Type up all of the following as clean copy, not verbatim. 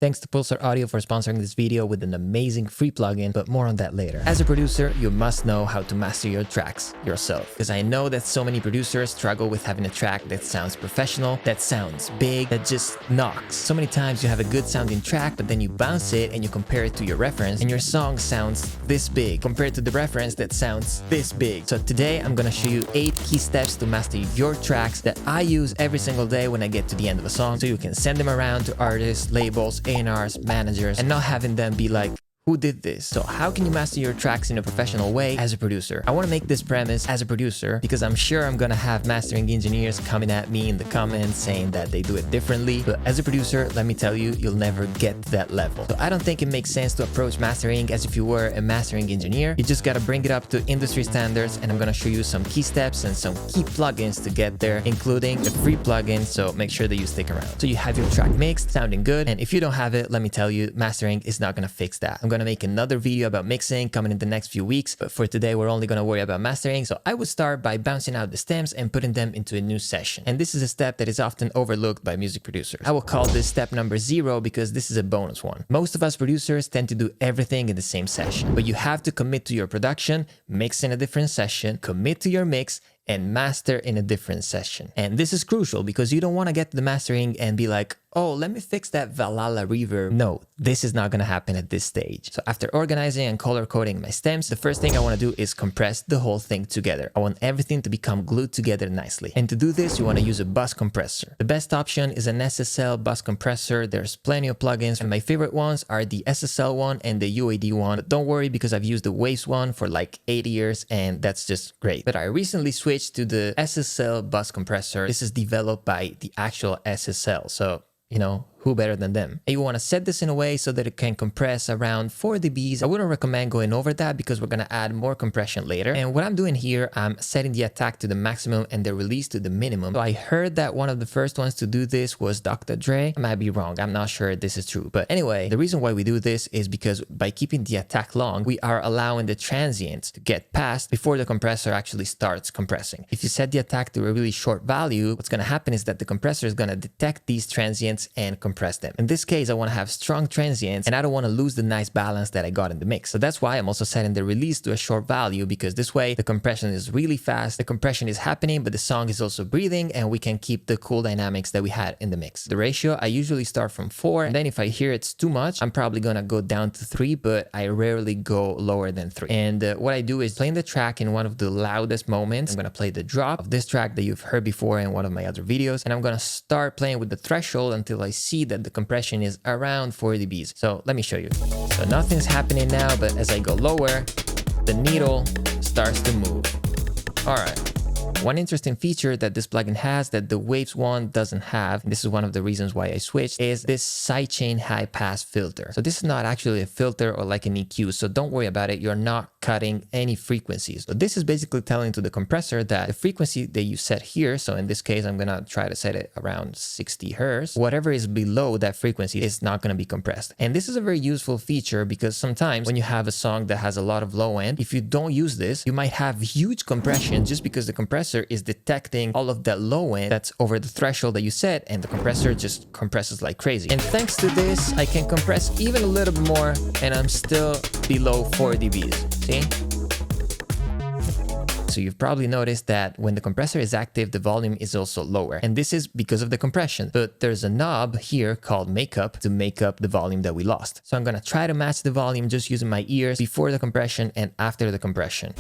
Thanks to Pulsar Audio for sponsoring this video with an amazing free plugin, but more on that later. As a producer, you must know how to master your tracks yourself. Because I know that so many producers struggle with having a track that sounds professional, that sounds big, that just knocks. So many times you have a good sounding track, but then you bounce it and you compare it to your reference, and your song sounds this big compared to the reference that sounds this big. So today I'm gonna show you 8 key steps to master your tracks that I use every single day when I get to the end of a song, so you can send them around to artists, labels, A&Rs, managers, and not having them be like, who did this? So how can you master your tracks in a professional way as a producer? I want to make this premise as a producer because I'm sure I'm gonna have mastering engineers coming at me in the comments saying that they do it differently. But as a producer, let me tell you, you'll never get to that level. So I don't think it makes sense to approach mastering as if you were a mastering engineer. You just gotta bring it up to industry standards, and I'm gonna show you some key steps and some key plugins to get there, including a free plugin, so make sure that you stick around. So you have your track mixed, sounding good, and if you don't have it, let me tell you, mastering is not gonna fix that. I'm gonna make another video about mixing coming in the next few weeks, but for today we're only going to worry about mastering. So I would start by bouncing out the stems and putting them into a new session, and this is a step that is often overlooked by music producers. I will call this step number 0 because this is a bonus one. Most of us producers tend to do everything in the same session, but you have to commit to your production, mix in a different session, commit to your mix, and master in a different session. And this is crucial because you don't want to get to the mastering and be like, oh, let me fix that Valhalla reverb. No, this is not going to happen at this stage. So after organizing and color coding my stems, the first thing I want to do is compress the whole thing together. I want everything to become glued together nicely. And to do this, you want to use a bus compressor. The best option is an SSL bus compressor. There's plenty of plugins, and my favorite ones are the SSL one and the UAD one. But don't worry, because I've used the Waves one for like 8 years, and that's just great. But I recently switched to the SSL bus compressor. This is developed by the actual SSL. So, you know, who better than them? And you want to set this in a way so that it can compress around 4 dBs. I wouldn't recommend going over that because we're going to add more compression later. And what I'm doing here, I'm setting the attack to the maximum and the release to the minimum. So I heard that one of the first ones to do this was Dr. Dre. I might be wrong. I'm not sure this is true. But anyway, the reason why we do this is because by keeping the attack long, we are allowing the transients to get past before the compressor actually starts compressing. If you set the attack to a really short value, what's going to happen is that the compressor is going to detect these transients and compress them. In this case, I want to have strong transients, and I don't want to lose the nice balance that I got in the mix. So that's why I'm also setting the release to a short value, because this way the compression is really fast, the compression is happening, but the song is also breathing, and we can keep the cool dynamics that we had in the mix. The ratio, I usually start from 4, and then if I hear it's too much, I'm probably gonna go down to 3, but I rarely go lower than 3. And what I do is playing the track in one of the loudest moments. I'm gonna play the drop of this track that you've heard before in one of my other videos, and I'm gonna start playing with the threshold until I see that the compression is around 4 dBs. So let me show you. So nothing's happening now, but as I go lower, the needle starts to move. All right. One interesting feature that this plugin has that the Waves one doesn't have, and this is one of the reasons why I switched, is this sidechain high pass filter. So this is not actually a filter or like an EQ, so don't worry about it. You're not cutting any frequencies. So this is basically telling to the compressor that the frequency that you set here, so in this case, I'm gonna try to set it around 60 Hertz, whatever is below that frequency is not gonna be compressed. And this is a very useful feature because sometimes when you have a song that has a lot of low end, if you don't use this, you might have huge compression just because the compressor is detecting all of that low end that's over the threshold that you set, and the compressor just compresses like crazy. And thanks to this, I can compress even a little bit more and I'm still below 4 dBs. See? So you've probably noticed that when the compressor is active, the volume is also lower. And this is because of the compression. But there's a knob here called makeup to make up the volume that we lost. So I'm gonna try to match the volume just using my ears before the compression and after the compression.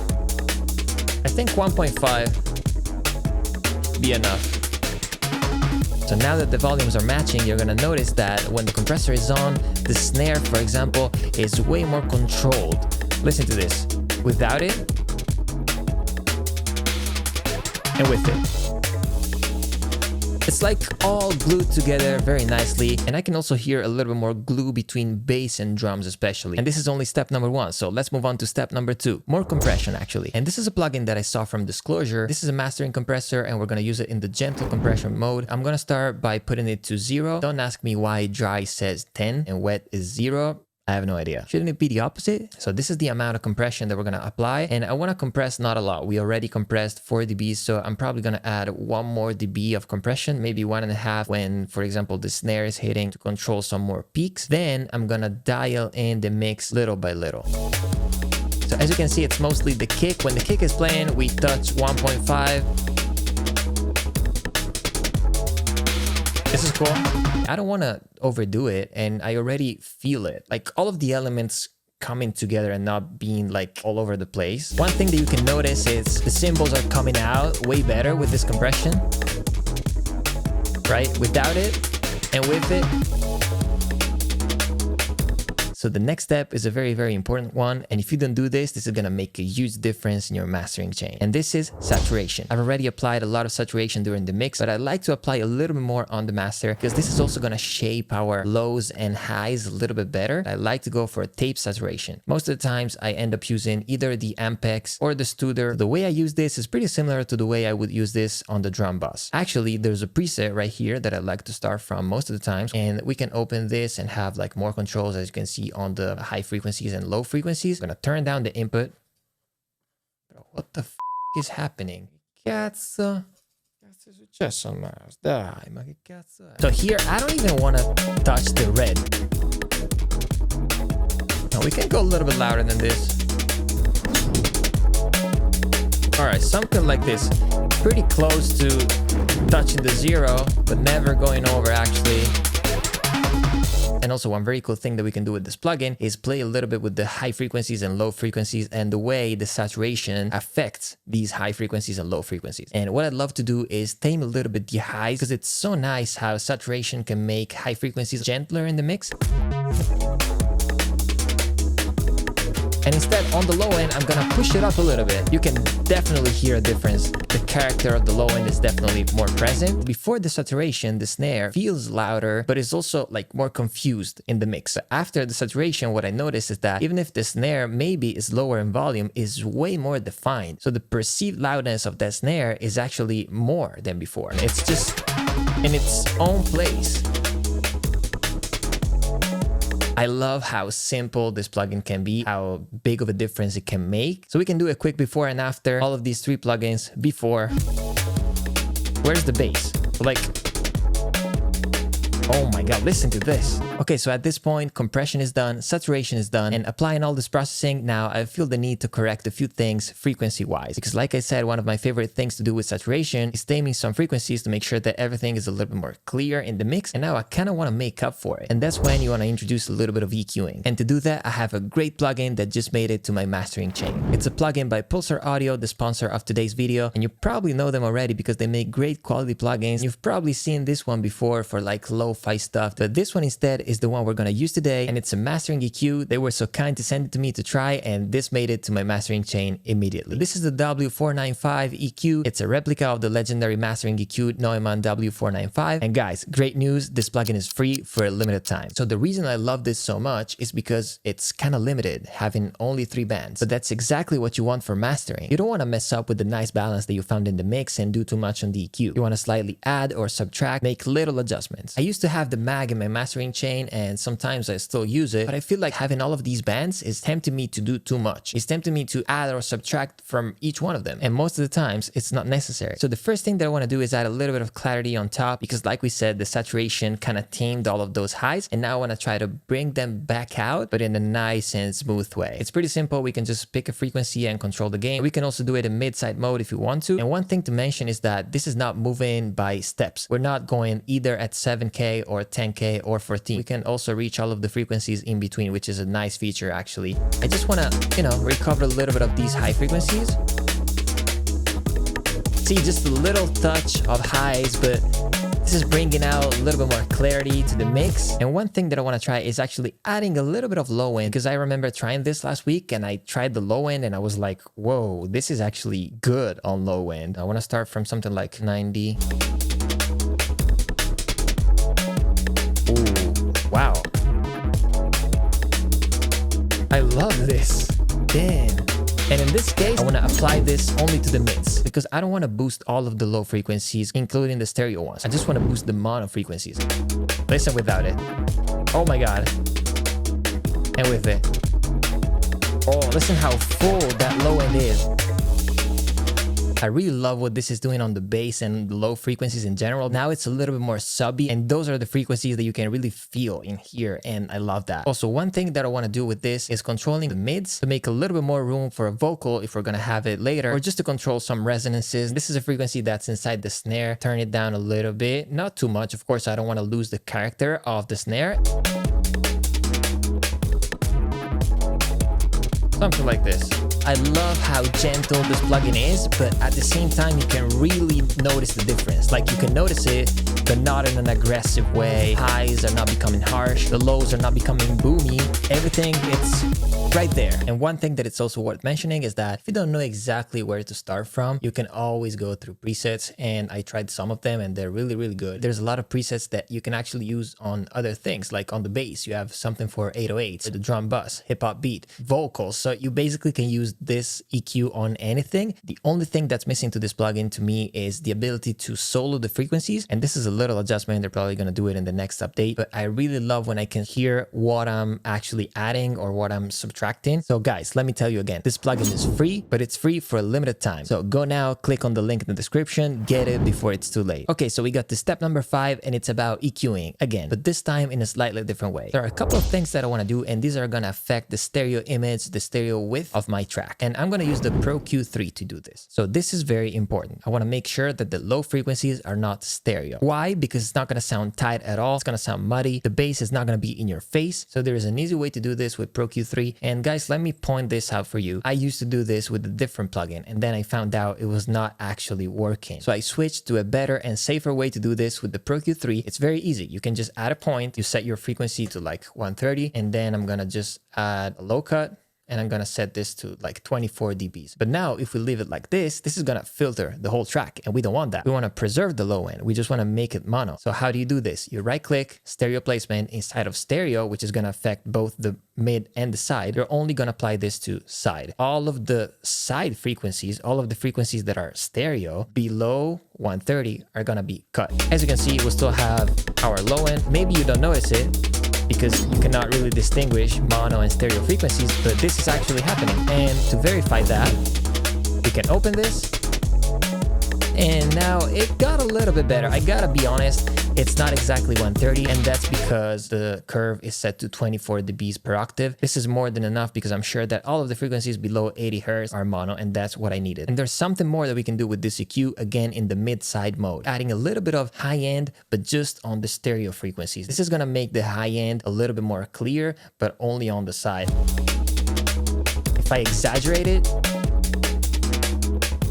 I think 1.5 be enough. So now that the volumes are matching, you're gonna notice that when the compressor is on, the snare, for example, is way more controlled. Listen to this. Without it, and with it. It's like all glued together very nicely, and I can also hear a little bit more glue between bass and drums especially. And this is only step number 1, so let's move on to step number 2. More compression actually. And this is a plugin that I saw from Disclosure. This is a mastering compressor and we're gonna use it in the gentle compression mode. I'm gonna start by putting it to 0. Don't ask me why dry says 10 and wet is 0. I have no idea. Shouldn't it be the opposite? So this is the amount of compression that we're gonna apply, and I wanna compress not a lot. We already compressed 4 dB, so I'm probably gonna add 1 more dB of compression, maybe 1.5 when, for example, the snare is hitting to control some more peaks. Then I'm gonna dial in the mix little by little. So as you can see, it's mostly the kick. When the kick is playing, we touch 1.5. This is cool. I don't want to overdo it, and I already feel it. Like all of the elements coming together and not being like all over the place. One thing that you can notice is the cymbals are coming out way better with this compression, right? Without it and with it. So the next step is a very, very important one. And if you don't do this, this is gonna make a huge difference in your mastering chain. And this is saturation. I've already applied a lot of saturation during the mix, but I like to apply a little bit more on the master because this is also gonna shape our lows and highs a little bit better. I like to go for a tape saturation. Most of the times I end up using either the Ampex or the Studer. The way I use this is pretty similar to the way I would use this on the drum bus. Actually, there's a preset right here that I like to start from most of the times. And we can open this and have like more controls, as you can see, on the high frequencies and low frequencies. I'm gonna turn down the input. Bro, what the f is happening? Cazzo. Cazzo è successo a Mars? Dai, ma che cazzo è? So here, I don't even want to touch the red. No, we can go a little bit louder than this. All right, something like this. Pretty close to touching the 0, but never going over actually. And also one very cool thing that we can do with this plugin is play a little bit with the high frequencies and low frequencies and the way the saturation affects these high frequencies and low frequencies. And what I'd love to do is tame a little bit the highs because it's so nice how saturation can make high frequencies gentler in the mix. And instead, on the low end, I'm gonna push it up a little bit. You can definitely hear a difference. The character of the low end is definitely more present. Before the saturation, the snare feels louder, but it's also like more confused in the mix. So after the saturation, what I notice is that even if the snare maybe is lower in volume, is way more defined. So the perceived loudness of that snare is actually more than before. It's just in its own place. I love how simple this plugin can be, how big of a difference it can make. So we can do a quick before and after all of these 3 plugins. Before, where's the bass? Like, oh my God, listen to this. Okay, so at this point, compression is done, saturation is done, and applying all this processing, now I feel the need to correct a few things frequency-wise. Because like I said, one of my favorite things to do with saturation is taming some frequencies to make sure that everything is a little bit more clear in the mix. And now I kind of want to make up for it. And that's when you want to introduce a little bit of EQing. And to do that, I have a great plugin that just made it to my mastering chain. It's a plugin by Pulsar Audio, the sponsor of today's video. And you probably know them already because they make great quality plugins. You've probably seen this one before for like lo-fi stuff, but this one instead is the one we're going to use today, and it's a mastering EQ. They were so kind to send it to me to try, and this made it to my mastering chain immediately. This is the W495 EQ. It's a replica of the legendary mastering EQ Neumann W495. And guys, great news, this plugin is free for a limited time. So the reason I love this so much is because it's kind of limited, having only 3 bands. But that's exactly what you want for mastering. You don't want to mess up with the nice balance that you found in the mix and do too much on the EQ. You want to slightly add or subtract, make little adjustments. I used to have the mag in my mastering chain, and sometimes I still use it, but I feel like having all of these bands is tempting me to do too much. It's tempting me to add or subtract from each one of them, and most of the times it's not necessary. So the first thing that I want to do is add a little bit of clarity on top, because like we said, the saturation kind of tamed all of those highs, and now I want to try to bring them back out, but in a nice and smooth way. It's pretty simple. We can just pick a frequency and control the gain. We can also do it in mid-side mode if you want to. And one thing to mention is that this is not moving by steps. We're not going either at 7K or 10K or 14. We can also reach all of the frequencies in between, which is a nice feature actually. I just want to, recover a little bit of these high frequencies. See, just a little touch of highs, but this is bringing out a little bit more clarity to the mix. And one thing that I want to try is actually adding a little bit of low end, because I remember trying this last week and I tried the low end and I was like, whoa, this is actually good on low end. I want to start from something like 90. Ooh, wow. I love this. Damn. And in this case, I want to apply this only to the mids because I don't want to boost all of the low frequencies, including the stereo ones. I just want to boost the mono frequencies. Listen without it. Oh my God. And with it. Oh, listen how full that low end is. I really love what this is doing on the bass and the low frequencies in general. Now it's a little bit more subby, and those are the frequencies that you can really feel in here, and I love that. Also, one thing that I want to do with this is controlling the mids to make a little bit more room for a vocal if we're going to have it later, or just to control some resonances. This is a frequency that's inside the snare. Turn it down a little bit, not too much. Of course, I don't want to lose the character of the snare. Something like this. I love how gentle this plugin is, but at the same time, you can really notice the difference. Like, you can notice it, but not in an aggressive way. Highs are not becoming harsh. The lows are not becoming boomy. Everything, it's right there. And one thing that it's also worth mentioning is that if you don't know exactly where to start from, you can always go through presets, and I tried some of them and they're really, really good. There's a lot of presets that you can actually use on other things, like on the bass, you have something for 808s, the drum bus, hip hop beat, vocals. So you basically can use this EQ on anything. The only thing that's missing to this plugin to me is the ability to solo the frequencies. And this is a little adjustment. They're probably going to do it in the next update, but I really love when I can hear what I'm actually adding or what I'm subtracting. So guys, let me tell you again, this plugin is free, but it's free for a limited time. So go now, click on the link in the description, get it before it's too late. Okay, so we got to step number 5, and it's about EQing again, but this time in a slightly different way. There are a couple of things that I want to do, and these are going to affect the stereo image, the stereo width of my track. And I'm going to use the Pro Q3 to do this. So this is very important. I want to make sure that the low frequencies are not stereo. Why? Because it's not going to sound tight at all. It's going to sound muddy. The bass is not going to be in your face. So there is an easy way to do this with Pro Q3. And guys, let me point this out for you. I used to do this with a different plugin, and then I found out it was not actually working. So I switched to a better and safer way to do this with the Pro Q3. It's very easy. You can just add a point. You set your frequency to like 130, and then I'm going to just add a low cut, and I'm going to set this to like 24 dBs. But now if we leave it like this is going to filter the whole track, and we don't want that. We want to preserve the low end. We just want to make it mono. So how do you do this? You right click, stereo placement inside of stereo, which is going to affect both the mid and the side. You're only going to apply this to side. All of the side frequencies, all of the frequencies that are stereo below 130 are going to be cut. As you can see, we'll still have our low end. Maybe you don't notice it because you cannot really distinguish mono and stereo frequencies, but this is actually happening. And to verify that, we can open this. And now it got a little bit better. I gotta be honest, it's not exactly 130, and that's because the curve is set to 24 dBs per octave. This is more than enough because I'm sure that all of the frequencies below 80 Hz are mono, and that's what I needed. And there's something more that we can do with this EQ, again in the mid-side mode, adding a little bit of high end, but just on the stereo frequencies. This is gonna make the high end a little bit more clear, but only on the side. If I exaggerate it,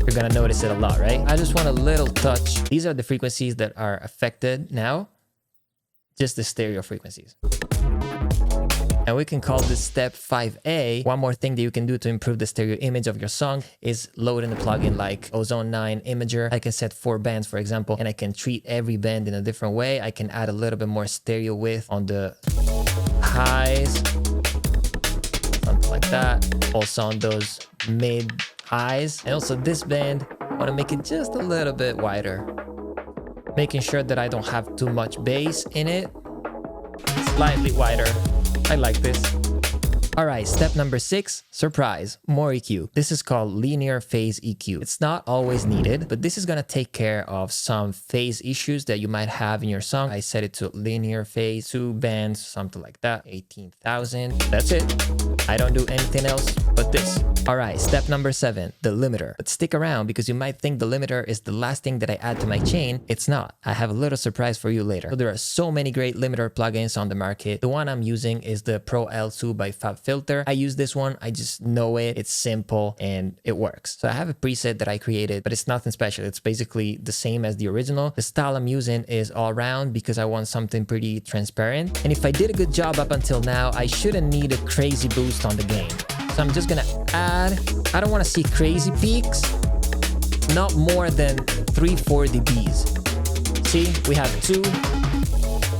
you're gonna notice it a lot, right? I just want a little touch. These are the frequencies that are affected now, just the stereo frequencies. And we can call this step 5A. One more thing that you can do to improve the stereo image of your song is loading a plugin like Ozone 9 Imager. I can set 4 bands, for example, and I can treat every band in a different way. I can add a little bit more stereo width on the highs, something like that. Also on those mid highs. And also this band, I want to make it just a little bit wider, making sure that I don't have too much bass in it. Slightly wider. I like this. All right, step number 6, surprise, more EQ. This is called linear phase EQ. It's not always needed, but this is gonna take care of some phase issues that you might have in your song. I set it to linear phase, 2 bands, something like that, 18,000. That's it. I don't do anything else but this. All right, step number 7, the limiter. But stick around because you might think the limiter is the last thing that I add to my chain. It's not. I have a little surprise for you later. So there are so many great limiter plugins on the market. The one I'm using is the Pro L2 by FabFilter. I use this one. I just know it. It's simple and it works. So I have a preset that I created, but it's nothing special. It's basically the same as the original. The style I'm using is all around because I want something pretty transparent. And if I did a good job up until now, I shouldn't need a crazy boost on the gain. So I'm just gonna add, I don't wanna see crazy peaks, not more than 3-4 dBs. See, we have 2,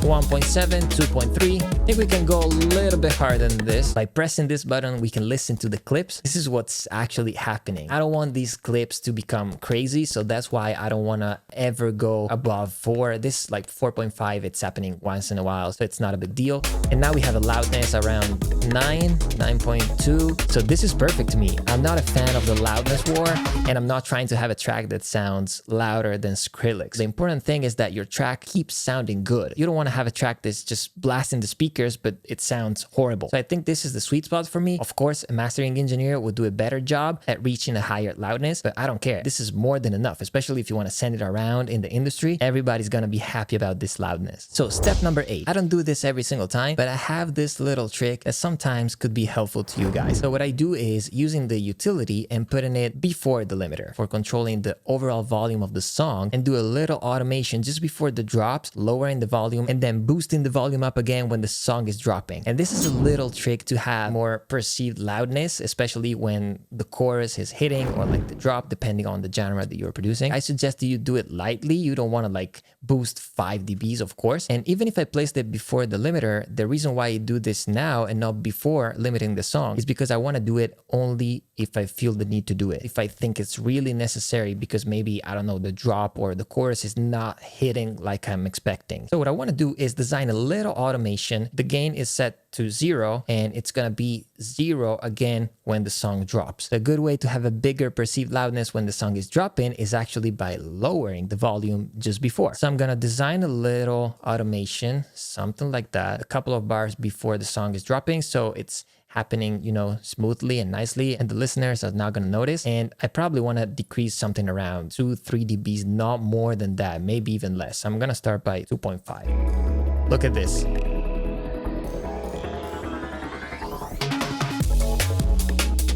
1.7, 2.3. I think we can go a little bit harder than this. By pressing this button, we can listen to the clips. This is what's actually happening. I don't want these clips to become crazy, so that's why I don't want to ever go above 4. This like 4.5, it's happening once in a while, so it's not a big deal. And now we have a loudness around 9.2. So this is perfect to me. I'm not a fan of the loudness war, and I'm not trying to have a track that sounds louder than Skrillex. The important thing is that your track keeps sounding good. You don't want to have a track that's just blasting the speakers, but it sounds horrible. So I think this is the sweet spot for me. Of course, a mastering engineer would do a better job at reaching a higher loudness, but I don't care. This is more than enough, especially if you want to send it around in the industry. Everybody's gonna be happy about this loudness. So step number 8. I don't do this every single time, but I have this little trick that sometimes could be helpful to you guys. So what I do is using the utility and putting it before the limiter for controlling the overall volume of the song, and do a little automation just before the drops, lowering the volume and then boosting the volume up again when the song is dropping. And this is a little trick to have more perceived loudness, especially when the chorus is hitting or like the drop, depending on the genre that you're producing. I suggest that you do it lightly. You don't want to like boost 5 dBs, of course. And even if I placed it before the limiter, the reason why I do this now and not before limiting the song is because I want to do it only if I feel the need to do it. If I think it's really necessary because maybe, I don't know, the drop or the chorus is not hitting like I'm expecting. So what I want to do is design a little automation. The gain is set to 0 and it's gonna be 0 again when the song drops. A good way to have a bigger perceived loudness when the song is dropping is actually by lowering the volume just before. So I'm gonna design a little automation, something like that, a couple of bars before the song is dropping, so it's happening, you know, smoothly and nicely, and the listeners are not going to notice. And I probably want to decrease something around 2-3 dBs, not more than that, maybe even less. I'm going to start by 2.5. Look at this.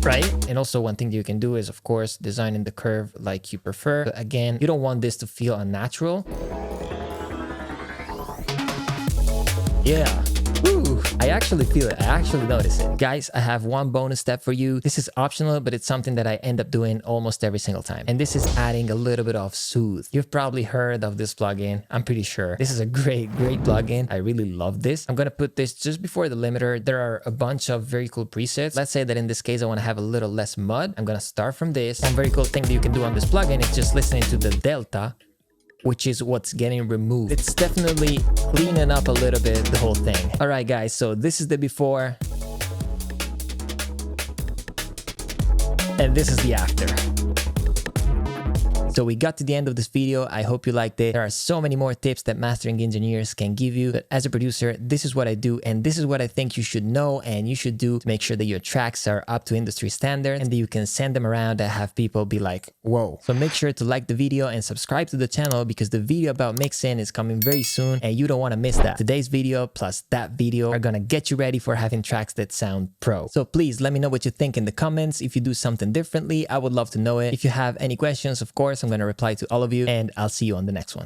Right? And also one thing that you can do is, of course, designing the curve like you prefer. But again, you don't want this to feel unnatural. Yeah. Ooh, I actually feel it. I actually notice it. Guys, I have one bonus step for you. This is optional, but it's something that I end up doing almost every single time. And this is adding a little bit of soothe. You've probably heard of this plugin. I'm pretty sure. This is a great plugin. I really love this. I'm going to put this just before the limiter. There are a bunch of very cool presets. Let's say that in this case, I want to have a little less mud. I'm going to start from this. One very cool thing that you can do on this plugin is just listening to the delta, which is what's getting removed. It's definitely cleaning up a little bit the whole thing. All right, guys, so this is the before. And this is the after. So we got to the end of this video. I hope you liked it. There are so many more tips that mastering engineers can give you. But as a producer, this is what I do. And this is what I think you should know and you should do to make sure that your tracks are up to industry standards and that you can send them around and have people be like, whoa. So make sure to like the video and subscribe to the channel because the video about mixing is coming very soon and you don't want to miss that. Today's video plus that video are going to get you ready for having tracks that sound pro. So please let me know what you think in the comments. If you do something differently, I would love to know it. If you have any questions, of course, I'm going to reply to all of you and I'll see you on the next one.